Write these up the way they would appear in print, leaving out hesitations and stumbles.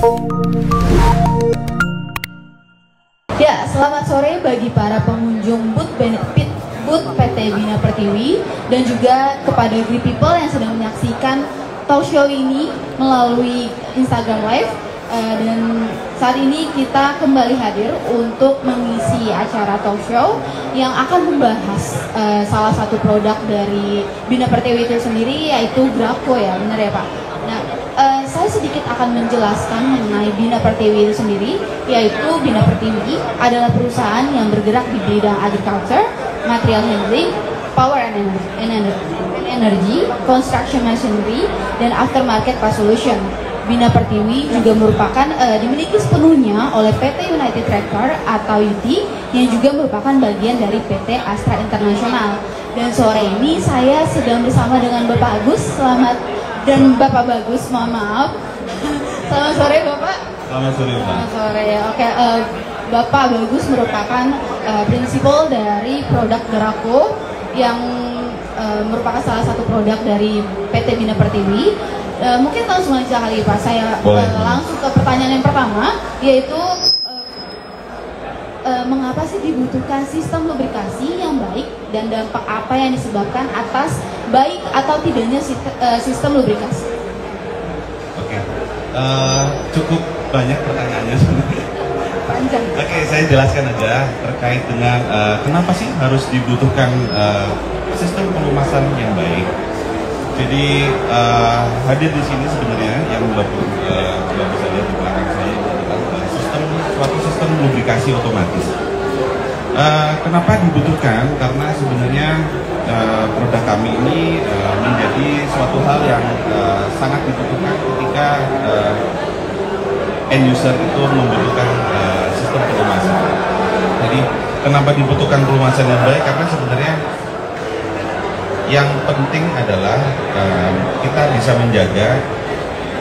Ya, selamat sore bagi para pengunjung booth PT Bina Pertiwi dan juga kepada Great People yang sedang menyaksikan talk show ini melalui Instagram Live. Dan saat ini kita kembali hadir untuk mengisi acara talk show yang akan membahas salah satu produk dari Bina Pertiwi itu sendiri, yaitu Graco, ya, benar ya Pak? Nah, saya sedikit akan menjelaskan mengenai Bina Pertiwi itu sendiri, yaitu Bina Pertiwi adalah perusahaan yang bergerak di bidang agriculture, material handling, power and energy, construction machinery, dan aftermarket part solution. Bina Pertiwi juga merupakan dimiliki sepenuhnya oleh PT United Tractor atau UT yang juga merupakan bagian dari PT Astra International. Dan sore ini saya sedang bersama dengan Bapak Agus. Dan Bapak Bagus, mohon maaf. Selamat sore Bapak. Selamat sore Pak. Selamat sore. Oke, Bapak Bagus merupakan prinsipal dari produk Graco yang merupakan salah satu produk dari PT Bina Pertiwi. Mungkin langsung aja kali Pak, saya langsung ke pertanyaan yang pertama, yaitu mengapa sih dibutuhkan sistem lubrikasi yang baik dan dampak apa yang disebabkan atas baik atau tidaknya sistem lubrikasi? Oke, cukup banyak pertanyaannya sebenarnya. Panjang. Oke, saya jelaskan aja terkait dengan kenapa sih harus dibutuhkan sistem pelumasan yang baik. Jadi hadir di sini sebenarnya yang Bapak bisa lihat di belakang saya adalah suatu sistem lubrikasi otomatis. Kenapa dibutuhkan? Karena sebenarnya produk kami ini menjadi suatu hal yang sangat dibutuhkan ketika end user itu membutuhkan sistem pelumasan. Jadi kenapa dibutuhkan pelumasan yang baik? Karena sebenarnya yang penting adalah kita bisa menjaga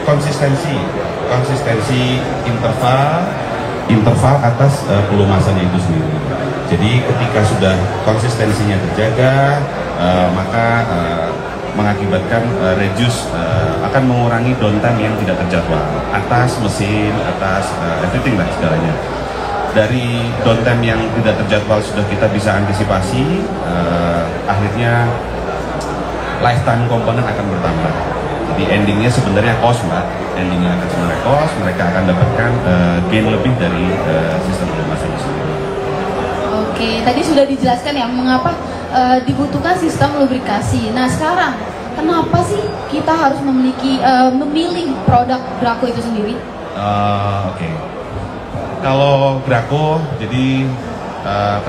konsistensi interval atas pelumasannya itu sendiri. Jadi ketika sudah konsistensinya terjaga, maka mengakibatkan reduce akan mengurangi downtime yang tidak terjadwal atas mesin, atas everything lah segalanya. Dari downtime yang tidak terjadwal sudah kita bisa antisipasi, akhirnya lifetime komponen akan bertambah. Jadi endingnya sebenarnya cost, Mbak. Endingnya akan sebenarnya cost, mereka akan dapatkan gain lebih dari sistem pelumasan itu sendiri. Oke, tadi sudah dijelaskan ya mengapa dibutuhkan sistem lubrikasi. Nah sekarang, kenapa sih kita harus memilih produk Graco itu sendiri? Oke. Kalau Graco, jadi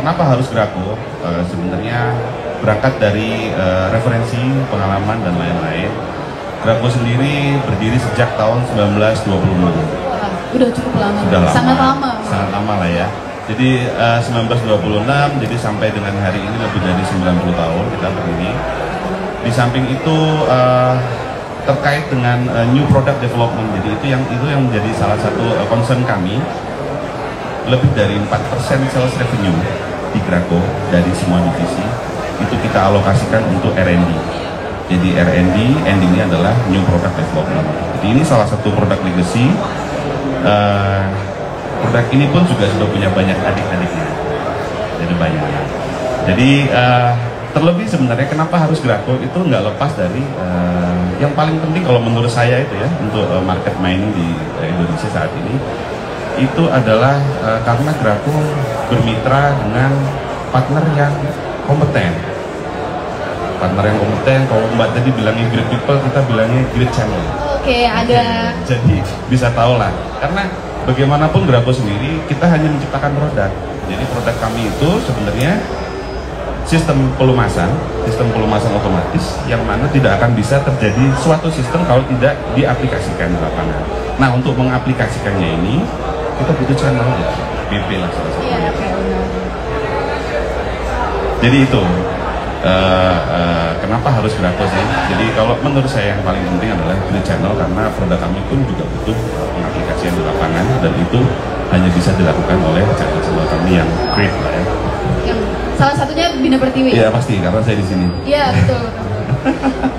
kenapa harus Graco? Sebenarnya berangkat dari referensi, pengalaman, dan lain-lain. Graco sendiri berdiri sejak tahun 1926. Udah cukup lama. Sudah lama. Sangat lama lah ya. Jadi 1926, jadi sampai dengan hari ini lebih dari 90 tahun kita berdiri. Di samping itu terkait dengan new product development, jadi itu yang menjadi salah satu concern kami. Lebih dari 4% sales revenue di Graco dari semua divisi itu kita alokasikan untuk R&D. Jadi R&D endingnya adalah new product development. Jadi ini salah satu produk legacy. Produk ini pun juga sudah punya banyak adik-adiknya. Jadi banyak. Jadi terlebih sebenarnya kenapa harus Graco itu nggak lepas dari yang paling penting kalau menurut saya itu ya untuk market mining di Indonesia saat ini itu adalah karena Graco bermitra dengan partner yang kompeten. Kalau Mbak tadi bilangnya great people, kita bilangnya great channel. Oke, ada. Jadi bisa tahu lah, karena bagaimanapun Graco sendiri kita hanya menciptakan produk. Jadi produk kami itu sebenarnya sistem pelumasan otomatis yang mana tidak akan bisa terjadi suatu sistem kalau tidak diaplikasikan di lapangan. Nah, untuk mengaplikasikannya ini kita butuh channel ya, BP lah salah satunya. Iya, okay. Jadi itu kenapa harus Graco sih? Jadi kalau menurut saya yang paling penting adalah great channel, karena produk kami pun juga butuh pengaplikasian di lapangan dan itu hanya bisa dilakukan oleh channel-channel kami yang great lah ya. Salah satunya Bina Pertiwi. Iya pasti, karena saya di sini. Iya betul.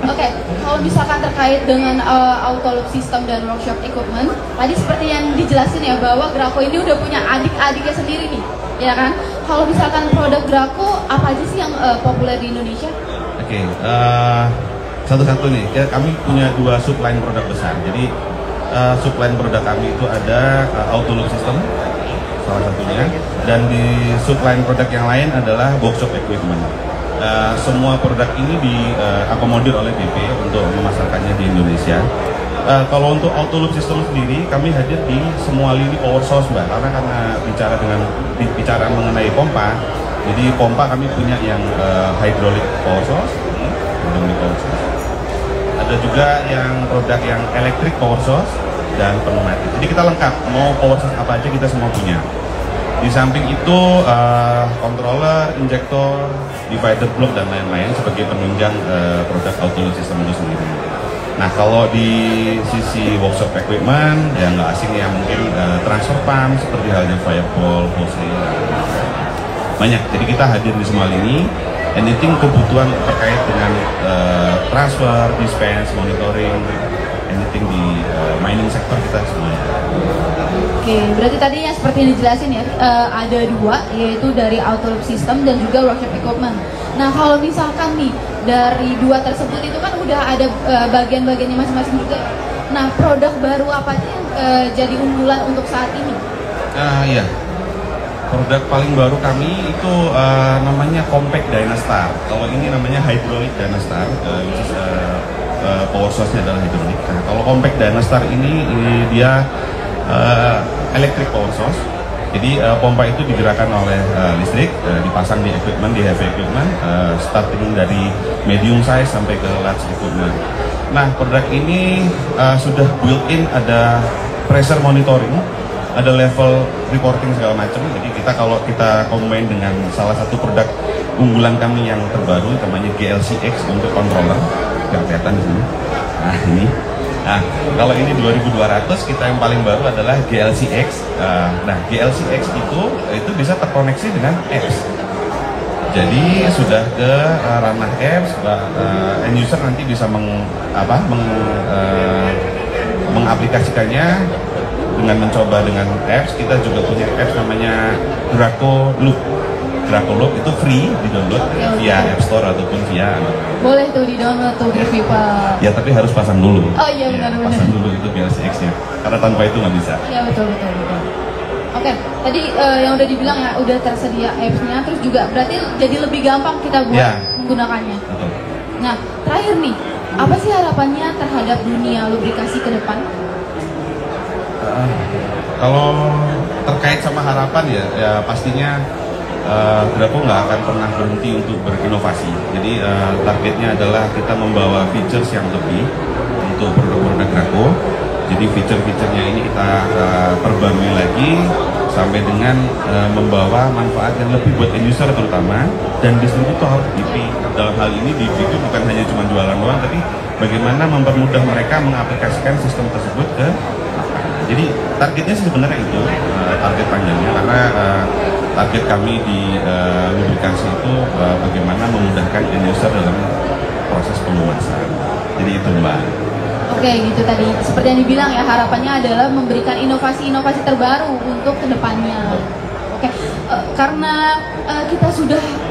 Oke, kalau kalau misalkan terkait dengan auto loop system dan workshop equipment, tadi seperti yang dijelasin ya bahwa Graco ini udah punya adik-adiknya sendiri nih, ya kan? Kalau misalkan produk Graco apa aja sih yang populer di Indonesia? Oke, satu-satu nih, kami punya 2 subline produk besar. Jadi subline produk kami itu ada auto loop system salah satunya, dan di subline produk yang lain adalah workshop equipment. Semua produk ini diakomodir oleh BP untuk memasarkannya di Indonesia. Kalau untuk auto loop system sendiri, kami hadir di semua lini power source, Mbak, karena bicara mengenai pompa. Jadi pompa kami punya yang hydraulic power source, ada juga yang produk yang electric power source dan pneumatik. Jadi kita lengkap, mau power source apa aja kita semua punya. Di samping itu controller, injektor, divider block dan lain-lain sebagai penunjang produk auto loop system itu sendiri. Nah, kalau di sisi workshop equipment ya nggak asing ya, mungkin transfer pump seperti halnya fireball, hose, banyak. Jadi kita hadir di semua lini. Anything kebutuhan terkait dengan transfer, dispense, monitoring, anything di mining sektor kita semuanya. Oke, berarti tadi yang seperti yang dijelasin ya, ada 2, yaitu dari auto loop system dan juga workshop equipment. Nah, kalau misalkan nih dari 2 tersebut itu kan udah ada bagian-bagiannya masing-masing juga. Nah, produk baru apa aja yang jadi unggulan untuk saat ini? Iya. Produk paling baru kami itu namanya Compact Dynastar. Kalau ini namanya Hydraulic Dynastar, which is power source-nya adalah hydraulic. Nah, kalau Compact Dynastar ini dia electric power source. Jadi pompa itu digerakkan oleh listrik, dipasang di equipment, di heavy equipment, starting dari medium size sampai ke large equipment. Nah, produk ini sudah built-in ada pressure monitoring, ada level reporting segala macam. Jadi kalau kita combine dengan salah satu produk unggulan kami yang terbaru namanya GLCX untuk controller, nggak kelihatan di sini. Nah, ini. Nah, kalau ini 2200, kita yang paling baru adalah GLCX. Nah, GLCX itu bisa terkoneksi dengan apps. Jadi sudah ke ranah apps, end user nanti bisa mengaplikasikannya dengan mencoba dengan apps. Kita juga punya apps namanya Graco Loop. Graco Loop itu free di-download via App Store ataupun via. Boleh tuh di-download tuh People. Ya, tapi harus pasang dulu. Oh iya, benar-benar. Pasang dulu itu GLCX-nya. Karena tanpa itu nggak bisa. Iya, betul. Oke, tadi yang udah dibilang ya, udah tersedia apps-nya, terus juga berarti jadi lebih gampang kita buat menggunakannya. Betul. Nah, terakhir nih, apa sih harapannya terhadap dunia lubrikasi ke depan? Kalau terkait sama harapan ya pastinya Graco nggak akan pernah berhenti untuk berinovasi. Jadi targetnya adalah kita membawa features yang lebih untuk produk-produk Graco. Jadi fitur-fiturnya ini kita perbarui lagi sampai dengan membawa manfaat yang lebih buat end user terutama dan distributor. BP dalam hal ini BP itu bukan hanya cuma jualan doang, tapi bagaimana mempermudah mereka mengaplikasikan sistem tersebut ke. Jadi targetnya sebenarnya itu target panjangnya, karena target kami di lubrikasi itu bagaimana memudahkan end user dalam proses pelumasan. Jadi itu, Mbak. Oke, gitu tadi. Seperti yang dibilang ya, harapannya adalah memberikan inovasi-inovasi terbaru untuk kedepannya. Oke, karena kita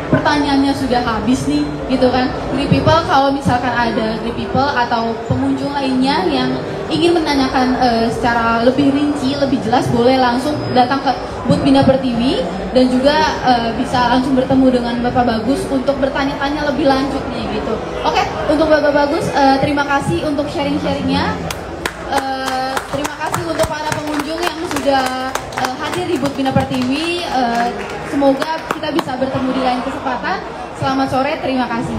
pertanyaannya sudah habis nih, gitu kan. Grip People, kalau misalkan ada Grip People atau pengunjung lainnya yang ingin menanyakan secara lebih rinci, lebih jelas, boleh langsung datang ke booth Bina Pertiwi dan juga bisa langsung bertemu dengan Bapak Bagus untuk bertanya-tanya lebih lanjut nih, gitu. Oke, untuk Bapak Bagus, terima kasih untuk sharing-sharingnya. Terima kasih untuk para pengunjung yang sudah hadir di booth Bina Pertiwi. Semoga kita bisa bertemu di lain kesempatan. Selamat sore, terima kasih.